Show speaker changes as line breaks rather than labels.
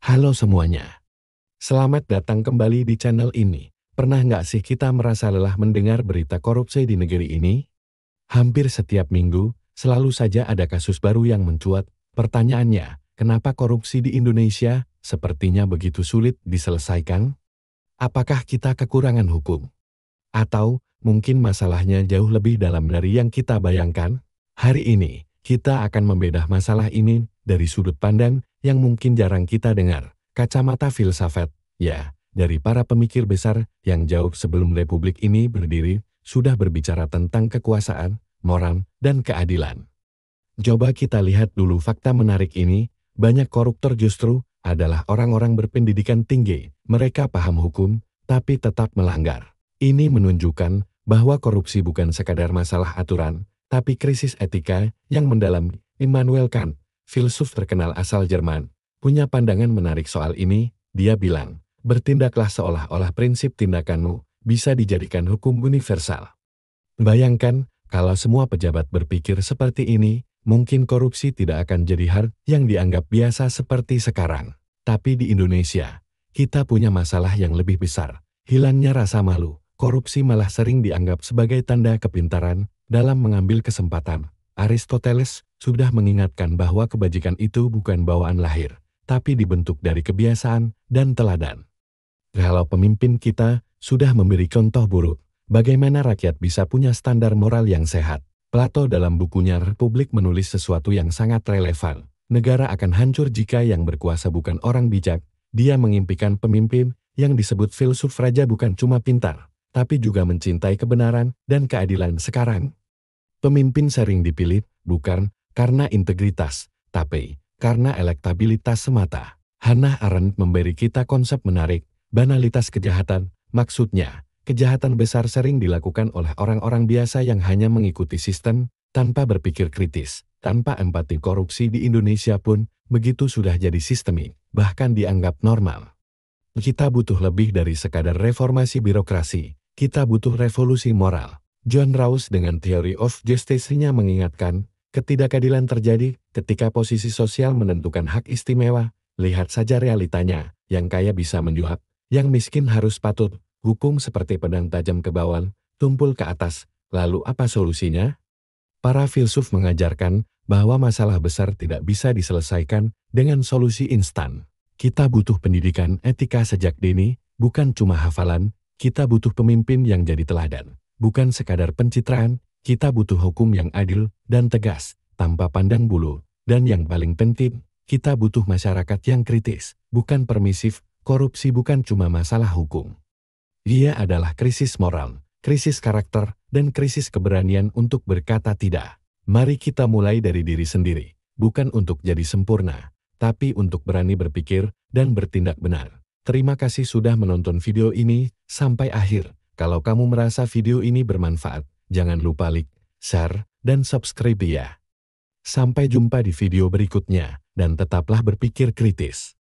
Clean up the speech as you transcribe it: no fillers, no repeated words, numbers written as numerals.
Halo semuanya, selamat datang kembali di channel ini. Pernah nggak sih kita merasa lelah mendengar berita korupsi di negeri ini? Hampir setiap minggu, selalu saja ada kasus baru yang mencuat. Pertanyaannya, kenapa korupsi di Indonesia sepertinya begitu sulit diselesaikan? Apakah kita kekurangan hukum? Atau mungkin masalahnya jauh lebih dalam dari yang kita bayangkan? Hari ini, kita akan membedah masalah ini dari sudut pandang yang mungkin jarang kita dengar. Kacamata filsafat, ya, dari para pemikir besar yang jauh sebelum republik ini berdiri, sudah berbicara tentang kekuasaan, moral, dan keadilan. Coba kita lihat dulu fakta menarik ini, banyak koruptor justru adalah orang-orang berpendidikan tinggi. Mereka paham hukum, tapi tetap melanggar. Ini menunjukkan bahwa korupsi bukan sekadar masalah aturan, tapi krisis etika yang mendalam. Immanuel Kant, filsuf terkenal asal Jerman, punya pandangan menarik soal ini. Dia bilang, bertindaklah seolah-olah prinsip tindakanmu bisa dijadikan hukum universal. Bayangkan, kalau semua pejabat berpikir seperti ini, mungkin korupsi tidak akan jadi hal yang dianggap biasa seperti sekarang. Tapi di Indonesia, kita punya masalah yang lebih besar, hilangnya rasa malu. Korupsi malah sering dianggap sebagai tanda kepintaran dalam mengambil kesempatan. Aristoteles sudah mengingatkan bahwa kebajikan itu bukan bawaan lahir, tapi dibentuk dari kebiasaan dan teladan. Kalau pemimpin kita sudah memberi contoh buruk, bagaimana rakyat bisa punya standar moral yang sehat? Plato dalam bukunya Republik menulis sesuatu yang sangat relevan. Negara akan hancur jika yang berkuasa bukan orang bijak. Dia mengimpikan pemimpin yang disebut filsuf raja bukan cuma pintar, tapi juga mencintai kebenaran dan keadilan sekarang. Pemimpin sering dipilih bukan karena integritas, tapi karena elektabilitas semata. Hannah Arendt memberi kita konsep menarik, banalitas kejahatan. Maksudnya, kejahatan besar sering dilakukan oleh orang-orang biasa yang hanya mengikuti sistem, tanpa berpikir kritis, tanpa empati. Korupsi di Indonesia pun begitu sudah jadi sistemik, bahkan dianggap normal. Kita butuh lebih dari sekadar reformasi birokrasi, kita butuh revolusi moral. John Rawls dengan Theory of Justice-nya mengingatkan, ketidakadilan terjadi ketika posisi sosial menentukan hak istimewa. Lihat saja realitanya, yang kaya bisa menjual, yang miskin harus patut. Hukum seperti pedang tajam ke bawah, tumpul ke atas. Lalu apa solusinya? Para filsuf mengajarkan bahwa masalah besar tidak bisa diselesaikan dengan solusi instan. Kita butuh pendidikan etika sejak dini, bukan cuma hafalan. Kita butuh pemimpin yang jadi teladan, bukan sekadar pencitraan. Kita butuh hukum yang adil dan tegas, tanpa pandang bulu. Dan yang paling penting, kita butuh masyarakat yang kritis, bukan permisif. Korupsi bukan cuma masalah hukum. Dia adalah krisis moral, krisis karakter, dan krisis keberanian untuk berkata tidak. Mari kita mulai dari diri sendiri, bukan untuk jadi sempurna, tapi untuk berani berpikir dan bertindak benar. Terima kasih sudah menonton video ini sampai akhir. Kalau kamu merasa video ini bermanfaat, jangan lupa like, share, dan subscribe ya. Sampai jumpa di video berikutnya, dan tetaplah berpikir kritis.